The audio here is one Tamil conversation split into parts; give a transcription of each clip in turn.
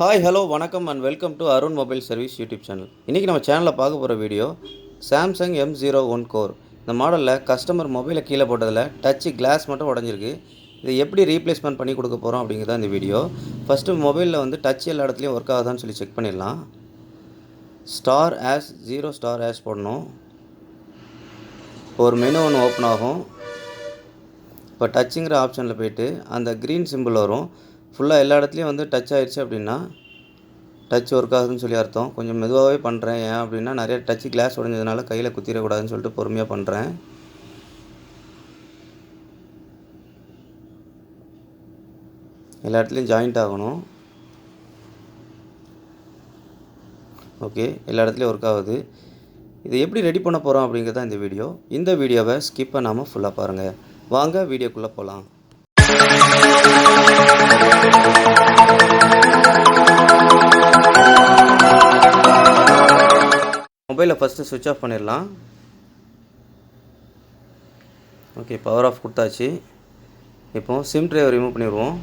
ஹாய் ஹலோ வணக்கம் and welcome to Arun mobile service YouTube channel. இன்றைக்கி நம்ம சேனலில் பார்க்க போகிற வீடியோ சாம்சங் M01 கோர். இந்த மாடலில் கஸ்டமர் மொபைலை கீழே போட்டதில் டச்சு கிளாஸ் மட்டும் உடஞ்சிருக்கு. இதை எப்படி ரீப்ளேஸ்மெண்ட் பண்ணி கொடுக்க போகிறோம் அப்படிங்கிறத இந்த வீடியோ. ஃபஸ்ட்டு மொபைலில் வந்து டச் எல்லா இடத்துலையும் ஒர்க் ஆகுதான்னு சொல்லி செக் பண்ணிடலாம். ஸ்டார் ஆஷ் 0 ஸ்டார் ஆஷ் போடணும். ஒரு மெனு ஒன்று ஓப்பன் ஆகும். இப்போ டச்சுங்கிற ஆப்ஷனில் போய்ட்டு அந்த க்ரீன் சிம்பிள் வரும். ஃபுல்லாக எல்லா இடத்துலையும் வந்து டச் ஆகிடுச்சு அப்படின்னா டச் ஒர்க் ஆகுதுன்னு சொல்லி அர்த்தம். கொஞ்சம் மெதுவாகவே பண்ணுறேன். ஏன் அப்படின்னா நிறைய டச்சு கிளாஸ் உடஞ்சதுனால கையில் குத்திடக்கூடாதுன்னு சொல்லிட்டு பொறுமையாக பண்ணுறேன். எல்லா இடத்துலையும் ஜாயிண்ட் ஆகணும். ஓகே, எல்லா இடத்துலையும் ஒர்க் ஆகுது. இதை எப்படி ரெடி பண்ண போகிறோம் அப்படிங்கிறது தான் இந்த வீடியோ. இந்த வீடியோவை ஸ்கிப் பண்ணாமல் ஃபுல்லாக பாருங்கள். வாங்க வீடியோக்குள்ளே போகலாம். மொபைலை ஃபஸ்ட்டு சுவிட்ச் ஆஃப் பண்ணிடலாம். ஓகே, பவர் ஆஃப் கொடுத்தாச்சு. இப்போ சிம் ட்ரைவை ரிமூவ் பண்ணிடுவோம்.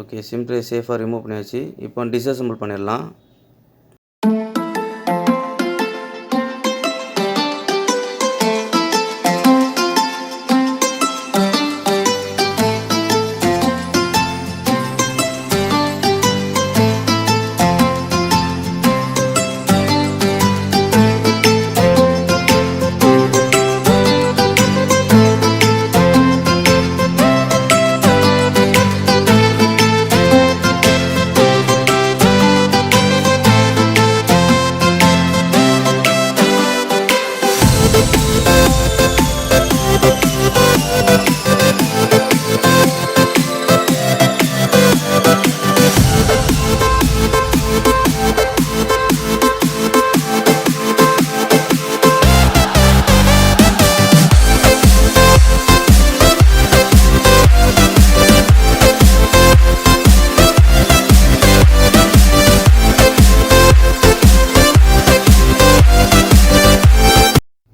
ஓகே, சிம் ட்ரை சேஃபாக ரிமூவ் பண்ணியாச்சு. இப்போ டிஸ்அசெம்பிள் பண்ணிடலாம்.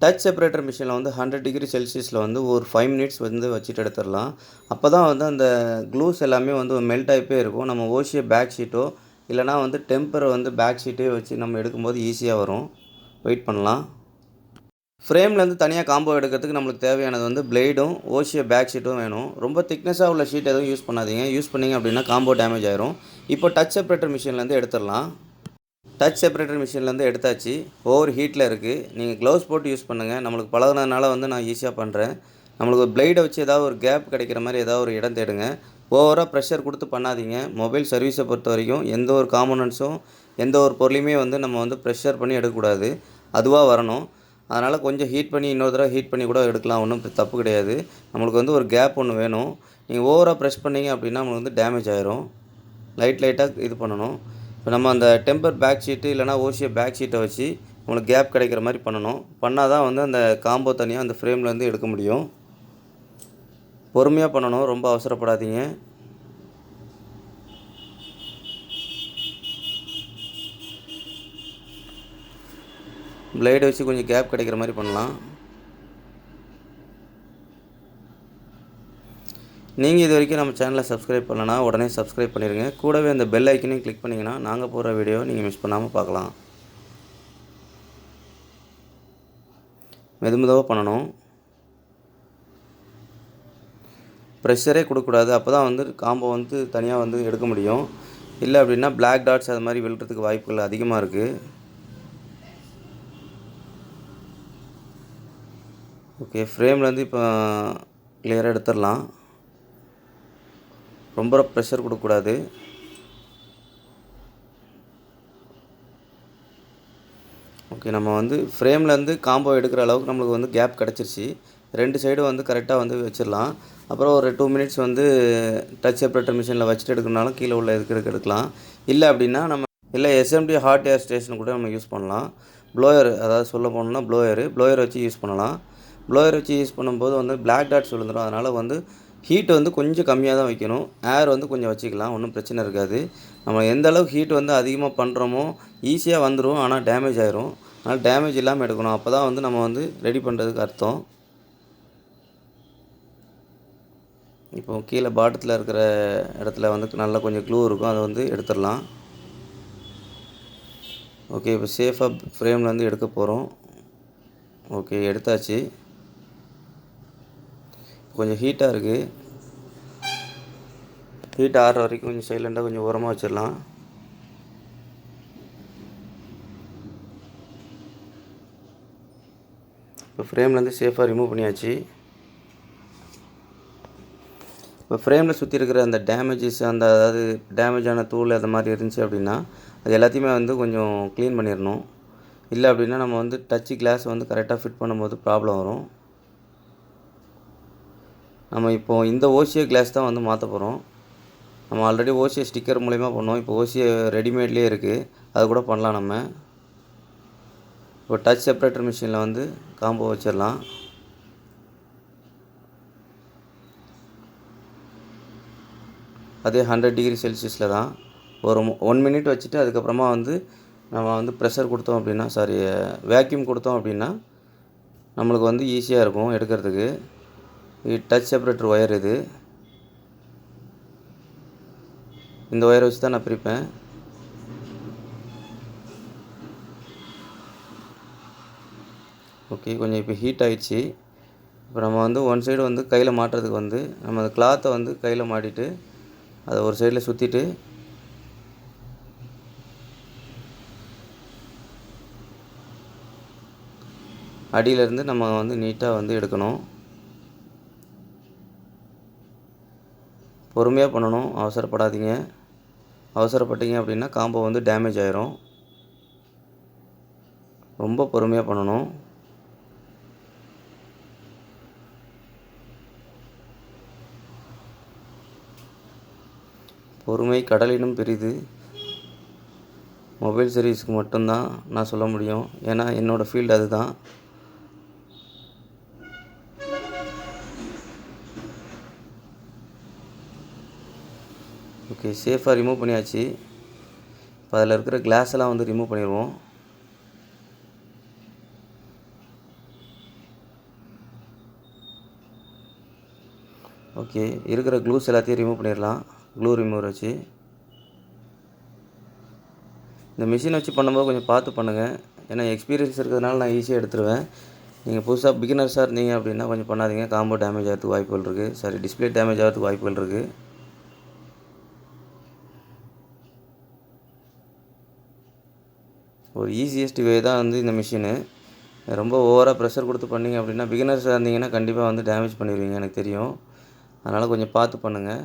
டச் செப்பரேட்டர் மிஷினில் வந்து 100 டிகிரி செல்சியஸில் வந்து ஒரு 5 மினிட்ஸ் வந்து வச்சுட்டு எடுத்துடலாம். அப்போ தான் வந்து அந்த க்ளூஸ் எல்லாமே வந்து மெல்ட் ஆகிப்பே இருக்கும். நம்ம ஓசிய பேக் ஷீட்டோ இல்லைனா வந்து டெம்பரை வந்து பேக் ஷீட்டே வச்சு நம்ம எடுக்கும்போது ஈஸியாக வரும். வெயிட் பண்ணலாம். ஃப்ரேம்லேருந்து தனியாக காம்போ எடுக்கிறதுக்கு நம்மளுக்கு தேவையானது வந்து பிளேடும் ஓசிய பேக் ஷீட்டும் வேணும். ரொம்ப திக்னஸாக உள்ள ஷீட் எதுவும் யூஸ் பண்ணாதீங்க. யூஸ் பண்ணிங்க அப்படின்னா காம்போ டேமேஜ் ஆயிரும். இப்போ டச் செப்பரேட்டர் மிஷின்லேருந்து எடுத்துடலாம். டச் செப்பரேட்டர் மிஷின்லேருந்து எடுத்தாச்சு. ஓவர் ஹீட்டில் இருக்குது. நீங்கள் க்ளவுஸ் போட்டு யூஸ் பண்ணுங்கள். நம்மளுக்கு பழகுனதுனால வந்து நான் ஈஸியாக பண்ணுறேன். நம்மளுக்கு ஒரு பிளேடை வச்சு ஏதாவது ஒரு கேப் கிடைக்கிற மாதிரி ஏதாவது ஒரு இடம் தேடுங்க. ஓவராக ப்ரெஷர் கொடுத்து பண்ணாதீங்க. மொபைல் சர்வீஸை பொறுத்த வரைக்கும் எந்த ஒரு காம்போனன்ட்ஸும் எந்த ஒரு பொருளையுமே வந்து நம்ம வந்து ப்ரெஷர் பண்ணி எடுக்கக்கூடாது. அதுவாக வரணும். அதனால் கொஞ்சம் ஹீட் பண்ணி இன்னொரு தடவை ஹீட் பண்ணி கூட எடுக்கலாம். ஒன்றும் தப்பு கிடையாது. நம்மளுக்கு வந்து ஒரு கேப் ஒன்று வேணும். நீங்கள் ஓவராக ப்ரெஷ் பண்ணிங்க அப்படின்னா நம்மளுக்கு வந்து டேமேஜ் ஆயிரும். லைட்டாக இது பண்ணணும். இப்போ நம்ம அந்த டெம்பர் பேக் ஷீட்டு இல்லைனா ஓசிய பேக் ஷீட்டை வச்சு உங்களுக்கு கேப் கிடைக்கிற மாதிரி பண்ணணும். பண்ணால் தான் வந்து அந்த காம்போ தனியாக அந்த ஃப்ரேம்லேருந்து எடுக்க முடியும். பொறுமையாக பண்ணணும். ரொம்ப அவசரப்படாதீங்க. பிளேடை வச்சு கொஞ்சம் கேப் கிடைக்கிற மாதிரி பண்ணலாம். நீங்கள் இது வரைக்கும் நம்ம சேனலை சப்ஸ்கிரைப் பண்ணலனா உடனே சப்ஸ்கிரைப் பண்ணிடுங்க. கூடவே அந்த பெல் ஐக்கனையும் கிளிக் பண்ணிங்கன்னா நாங்கள் போகிற வீடியோ நீங்கள் மிஸ் பண்ணாமல் பார்க்கலாம். மெதுவாக பண்ணணும். ப்ரெஷரே கொடுக்கக்கூடாது. அப்போ தான் வந்து காம்போ வந்து தனியாக வந்து எடுக்க முடியும். இல்லை அப்படின்னா பிளாக் டாட்ஸ் அது மாதிரி விழுறதுக்கு வாய்ப்புகள் அதிகமாக இருக்குது. ஓகே, ஃப்ரேம்லேருந்து இப்போ கிளியராக எடுத்துடலாம். ரொம்ப ப்ரெஷர் கொடுக்கக்கூடாது. ஓகே, நம்ம வந்து ஃப்ரேம்லேருந்து காம்போ எடுக்கிற அளவுக்கு நம்மளுக்கு வந்து கேப் கிடச்சிருச்சு. 2 சைடும் வந்து கரெக்டாக வந்து வச்சிடலாம். அப்புறம் ஒரு 2 மினிட்ஸ் வந்து டச் செப்பரேட்டர் மிஷினில் வச்சுட்டு எடுக்கணுனாலும் கீழே உள்ள எடுக்கலாம். இல்லை அப்படின்னா நம்ம SMD ஹாட் ஏர் ஸ்டேஷன் கூட நம்ம யூஸ் பண்ணலாம். ப்ளோயர், அதாவது சொல்ல போனோம்னா ப்ளோயர் வச்சு யூஸ் பண்ணலாம். ப்ளோயர் வச்சு யூஸ் பண்ணும்போது வந்து பிளாக் டாட்ஸ் விழுந்துடும். அதனால் வந்து ஹீட் வந்து கொஞ்சம் கம்மியாக தான் வைக்கணும். ஏர் வந்து கொஞ்சம் வச்சுக்கலாம். ஒன்றும் பிரச்சனை இருக்காது. நம்ம எந்த அளவுக்கு ஹீட் வந்து அதிகமாக பண்ணுறோமோ ஈஸியாக வந்துடும். ஆனால் டேமேஜ் ஆயிரும். அதனால் டேமேஜ் இல்லாமல் எடுக்கணும். அப்போ தான் வந்து நம்ம வந்து ரெடி பண்ணுறதுக்கு அர்த்தம். இப்போ கீழே பாட்டத்தில் இருக்கிற இடத்துல வந்து நல்லா கொஞ்சம் க்ளூ இருக்கும், அதை வந்து எடுத்துடலாம். ஓகே, இப்போ சேஃபாக ஃப்ரேம்லேருந்து எடுக்க போகிறோம். ஓகே, எடுத்தாச்சு. கொஞ்சம் ஹீட்டாக இருக்குது. ஹீட் ஆறுற வரைக்கும் கொஞ்சம் சைலண்டாக கொஞ்சம் ஓரமாக வச்சிடலாம். இப்போ ஃப்ரேம்லேருந்து சேஃபாக ரிமூவ் பண்ணியாச்சு. இப்போ ஃப்ரேமில் சுற்றி இருக்கிற அந்த டேமேஜஸ், அதாவது டேமேஜான தூள் அது மாதிரி இருந்துச்சு அப்படின்னா அது எல்லாத்தையுமே வந்து கொஞ்சம் க்ளீன் பண்ணிடணும். இல்லை அப்படின்னா நம்ம வந்து டச்சு கிளாஸ் வந்து கரெக்டாக ஃபிட் பண்ணும்போது ப்ராப்ளம் வரும். நம்ம இப்போது இந்த ஓசிஏ கிளாஸ் தான் வந்து மாற்ற போகிறோம். நம்ம ஆல்ரெடி ஓசிஏ ஸ்டிக்கர் மூலிமா பண்ணோம். இப்போ ஓசிஏ ரெடிமேட்லேயே இருக்குது, அது கூட பண்ணலாம் நம்ம. இப்போ டச் செப்பரேட்டர் மிஷினில் வந்து காம்போ வச்சிடலாம். அதே 100 டிகிரி செல்சியஸில் தான் ஒரு 1 மினிட் வச்சுட்டு அதுக்கப்புறமா வந்து நம்ம வந்து ப்ரெஷர் கொடுத்தோம் அப்படின்னா, வேக்யூம் கொடுத்தோம் அப்படின்னா நம்மளுக்கு வந்து ஈஸியாக இருக்கும் எடுக்கிறதுக்கு. இது டச் செப்பரேட்டர் ஒயர். இந்த ஒயரை வச்சு தான் நான் பிரிப்பேன். ஓகே, கொஞ்சம் இப்போ ஹீட் ஆகிடுச்சு. இப்போ நம்ம வந்து ஒன் சைடு வந்து கையில் மாட்டுறதுக்கு வந்து நம்ம அந்த கிளாத்தை வந்து கையில் மாட்டிட்டு அதை ஒரு சைடில் சுற்றிட்டு அடியிலேருந்து நம்ம வந்து நீட்டாக வந்து எடுக்கணும். பொறுமையாக பண்ணணும், அவசரப்படாதீங்க. அவசரப்பட்டீங்க அப்படின்னா காம்போ வந்து டேமேஜ் ஆயிரும். ரொம்ப பொறுமையாக பண்ணணும். பொறுமை கடலினும் பெரிது. மொபைல் சர்வீஸ்க்கு மட்டும்தான் நான் சொல்ல முடியும், ஏன்னா என்னோடய ஃபீல்டு அதுதான். ஓகே, சேஃபாக ரிமூவ் பண்ணியாச்சு. இப்போ அதில் இருக்கிற கிளாஸ் எல்லாம் வந்து ரிமூவ் பண்ணிடுவோம். ஓகே, இருக்கிற க்ளூஸ் எல்லாத்தையும் ரிமூவ் பண்ணிடலாம் க்ளூ ரிமூவர் வச்சு. இந்த மிஷின் வச்சு பண்ணும்போது கொஞ்சம் பார்த்து பண்ணுங்கள், ஏன்னா எக்ஸ்பீரியன்ஸ் இருக்கிறதுனால நான் ஈஸியாக எடுத்துருவேன். நீங்கள் புதுசாக பிகினர்ஸாக இருந்தீங்க அப்படின்னா கொஞ்சம் பண்ணாதீங்க, காம்போ டேமேஜ் ஆகிறதுக்கு வாய்ப்புகள் இருக்குது. டிஸ்பிளே டேமேஜ் ஆகிறதுக்கு வாய்ப்புகள் இருக்குது. ஒரு ஈஸியஸ்ட் வே தான் வந்து இந்த மிஷினு. ரொம்ப ஓவராக ப்ரெஷர் கொடுத்து பண்ணிங்க அப்படின்னா, பிகினர்ஸாக இருந்தீங்கன்னா கண்டிப்பாக வந்து டேமேஜ் பண்ணிடுவீங்க, எனக்கு தெரியும். அதனால் கொஞ்சம் பார்த்து பண்ணுங்கள்.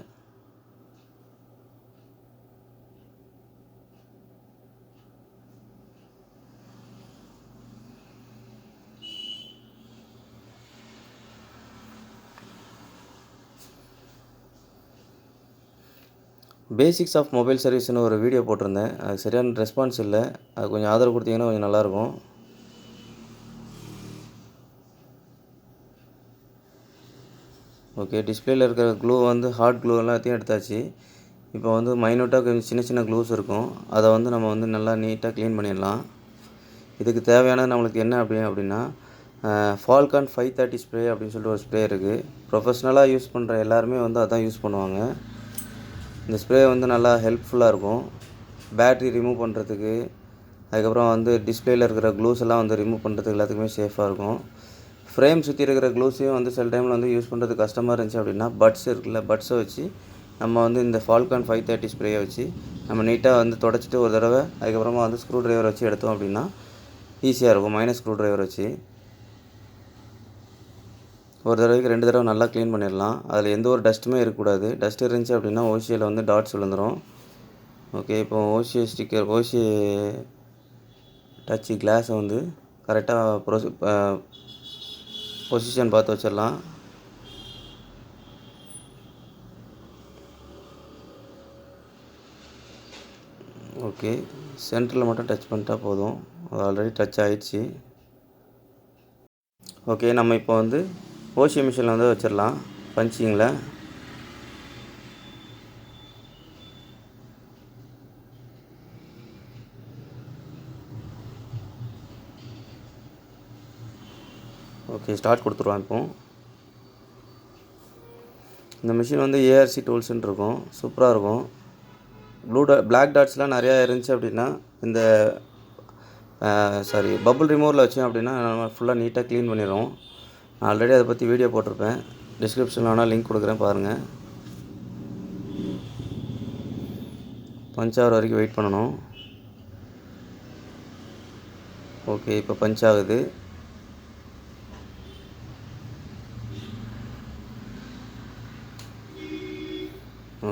பேசிக்ஸ் ஆஃப் மொபைல் சர்வீஸ்னு ஒரு வீடியோ போட்டிருந்தேன், அது சரியான ரெஸ்பான்ஸ் இல்லை. அது கொஞ்சம் ஆதரவு கொடுத்தீங்கன்னா கொஞ்சம் நல்லாயிருக்கும். ஓகே, டிஸ்பிளேயில் இருக்கிற க்ளூ வந்து ஹார்ட் க்ளூ எல்லாத்தையும் எடுத்தாச்சு. இப்போ வந்து மைனூட்டாக கொஞ்சம் சின்ன சின்ன க்ளூஸ் இருக்கும், அதை வந்து நம்ம வந்து நல்லா நீட்டாக க்ளீன் பண்ணிடலாம். இதுக்கு தேவையானது நம்மளுக்கு என்ன அப்படின்னா ஃபால்கான் 530 ஸ்ப்ரே அப்படின்னு சொல்லிட்டு ஒரு ஸ்ப்ரே இருக்குது. ப்ரொஃபஷ்னலாக யூஸ் பண்ணுற எல்லாருமே வந்து அதான் யூஸ் பண்ணுவாங்க. இந்த ஸ்ப்ரே வந்து நல்லா ஹெல்ப்ஃபுல்லாக இருக்கும் பேட்ரி ரிமூவ் பண்ணுறதுக்கு. அதுக்கப்புறம் வந்து டிஸ்பிளேயில் இருக்கிற க்ளூஸ் எல்லாம் வந்து ரிமூவ் பண்ணுறதுக்கு எல்லாத்துக்குமே சேஃபாக இருக்கும். ஃப்ரேம் சுற்றி இருக்கிற க்ளூஸையும் வந்து சில டைமில் வந்து யூஸ் பண்ணுறது கஷ்டமாக இருந்துச்சு அப்படின்னா பட்ஸ் இருக்குல்ல, பட்ஸை வச்சு நம்ம வந்து இந்த ஃபால்கான் 530 ஸ்ப்ரேயை வச்சு நம்ம நீட்டாக வந்து தொடச்சிட்டு ஒரு தடவை அதுக்கப்புறமா வந்து ஸ்க்ரூ ட்ரைவர் வச்சு எடுத்தோம் அப்படின்னா ஈஸியாக இருக்கும். மைனஸ் ஸ்க்ரூ ட்ரைவர் வச்சு ஒரு தடவைக்கு 2 தடவை நல்லா க்ளீன் பண்ணிடலாம். அதில் எந்த ஒரு டஸ்ட்டுமே இருக்கக்கூடாது. டஸ்ட் இருந்துச்சு அப்படின்னா ஓசியில் வந்து டாட்ஸ் விழுந்துடும். ஓகே, இப்போ ஓசிஏ ஸ்டிக்கர், ஓசிஏ டச்சு கிளாஸை வந்து கரெக்டாக பொசிஷன் பார்த்து வச்சிடலாம். ஓகே, சென்டரில் மட்டும் டச் பண்ணிட்டா போதும், அது ஆல்ரெடி டச் ஆகிடுச்சு. ஓகே, நம்ம இப்போ வந்து ஓசிஏ மிஷினில் வந்து வச்சிடலாம் பஞ்சிங்கில். ஓகே, ஸ்டார்ட் கொடுத்துருவோம். இப்போ இந்த மிஷின் வந்து ஏஆர்சி டூல்ஸ்ன்னு இருக்கும், சூப்பராக இருக்கும். பிளாக் டாட்ஸ்லாம் நிறையா இருந்துச்சு அப்படின்னா இந்த பபுள் ரிமூவரில் வச்சோம் அப்படின்னா நம்ம ஃபுல்லாக நீட்டாக க்ளீன் பண்ணிடும். நான் ஆல்ரெடி அதை பற்றி வீடியோ போட்டிருப்பேன், டிஸ்கிரிப்ஷனில் வேணால் லிங்க் கொடுக்குறேன் பாருங்கள். பஞ்ச் ஆகிற வரைக்கும் வெயிட் பண்ணணும். ஓகே, இப்போ பஞ்ச் ஆகுது.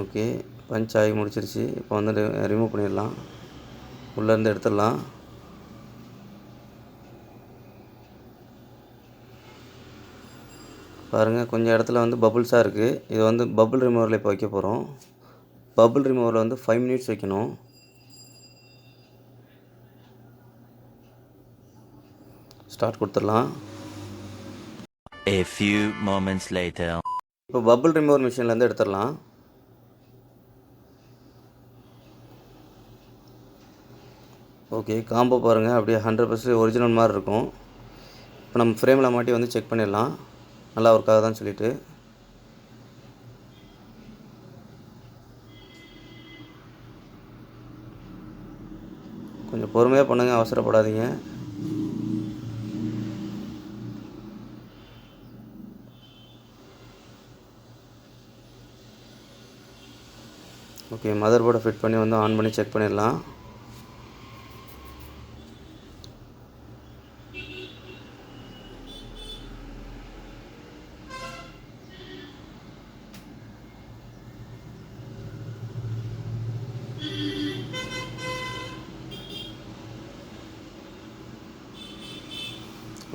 ஓகே, பஞ்ச் ஆகி முடிச்சிருச்சு. இப்போ வந்து ரிமூவ் பண்ணிடலாம், உள்ளேருந்து எடுத்துடலாம். பாருங்கள், கொஞ்சம் இடத்துல வந்து பபுள்ஸாக இருக்குது. இது வந்து பபுள் ரிமூவரில் இப்போ வைக்க போகிறோம். பபுள் ரிமூவரில் வந்து 5 மினிட்ஸ் வைக்கணும். ஸ்டார்ட் கொடுத்துடலாம். A few moments later. இப்போ பபுள் ரிமூவர் மிஷின்லேருந்து எடுத்துடலாம். ஓகே, காம்போ பாருங்கள், அப்படியே 100% ஒரிஜினல் மாதிரி இருக்கும். இப்போ நம்ம ஃப்ரேமில் மாட்டி வந்து செக் பண்ணிடலாம் நல்லா ஒர்க் ஆகுதான்னு சொல்லிட்டு. கொஞ்சம் பொறுமையாக பண்ணுங்கள், அவசரப்படாதீங்க. ஓகே, மதர் போர்டை ஃபிட் பண்ணி வந்து ஆன் பண்ணி செக் பண்ணிடலாம்.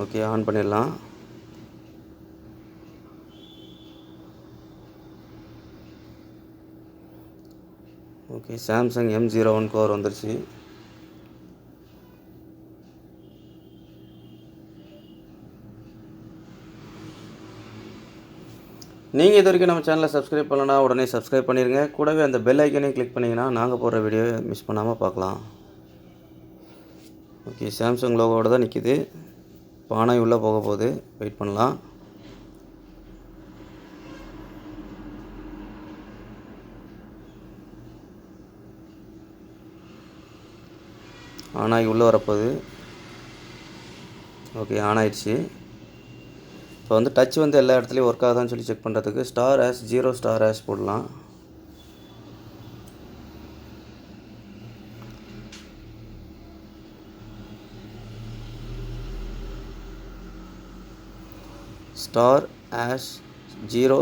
ஓகே, ஆன் பண்ணிடலாம். ஓகே, சாம்சங் M01 Core வந்துருச்சு. நீங்கள் இது வரைக்கும் நம்ம சேனலை சப்ஸ்கிரைப் பண்ணலன்னா உடனே சப்ஸ்கிரைப் பண்ணிடுங்க. கூடவே அந்த பெல் ஐக்கனையும் கிளிக் பண்ணிங்கன்னா நாங்கள் போடுற வீடியோவை மிஸ் பண்ணாமல் பார்க்கலாம். ஓகே, சாம்சங் லோகோவோட தான் நிற்கிது. பானை உள்ளே போக போகுது, வெயிட் பண்ணலாம். ஆனாகி உள்ளே வரப்போகுது. ஓகே, ஆன் ஆயிடுச்சு. இப்போ வந்து டச் வந்து எல்லா இடத்துலையும் ஒர்க் ஆகுதான்னு சொல்லி செக் பண்ணுறதுக்கு *0* போடலாம். *0*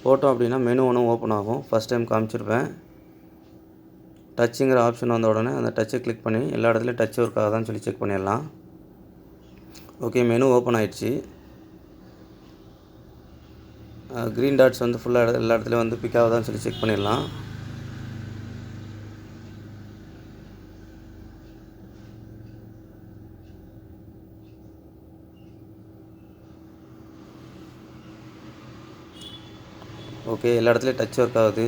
போட்டோம் அப்படின்னா மெனு ஒன்றும் ஓப்பன் ஆகும். ஃபஸ்ட் டைம் காமிச்சிருப்பேன். டச்சுங்கிற ஆப்ஷன் வந்த உடனே அந்த டச்சை கிளிக் பண்ணி எல்லா இடத்துலையும் டச் ஒர்க் ஆகுதான்னு சொல்லி செக் பண்ணிடலாம். ஓகே, மெனு ஓப்பன் ஆகிடுச்சு. க்ரீன் டாட்ஸ் வந்து ஃபுல்லாக எல்லா இடத்துலையும் வந்து பிக் ஆகுதான்னு சொல்லி செக் பண்ணிடலாம். ஓகே, எல்லா இடத்துலையும் டச் ஒர்க் ஆகுது.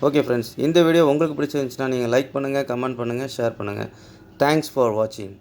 ஓகே ஃப்ரெண்ட்ஸ், இந்த வீடியோ உங்களுக்கு பிடிச்சிருந்துச்சுன்னா நீங்கள் லைக் பண்ணுங்கள், கமெண்ட் பண்ணுங்கள், ஷேர் பண்ணுங்கள். தேங்க்ஸ் ஃபார் வாட்சிங்.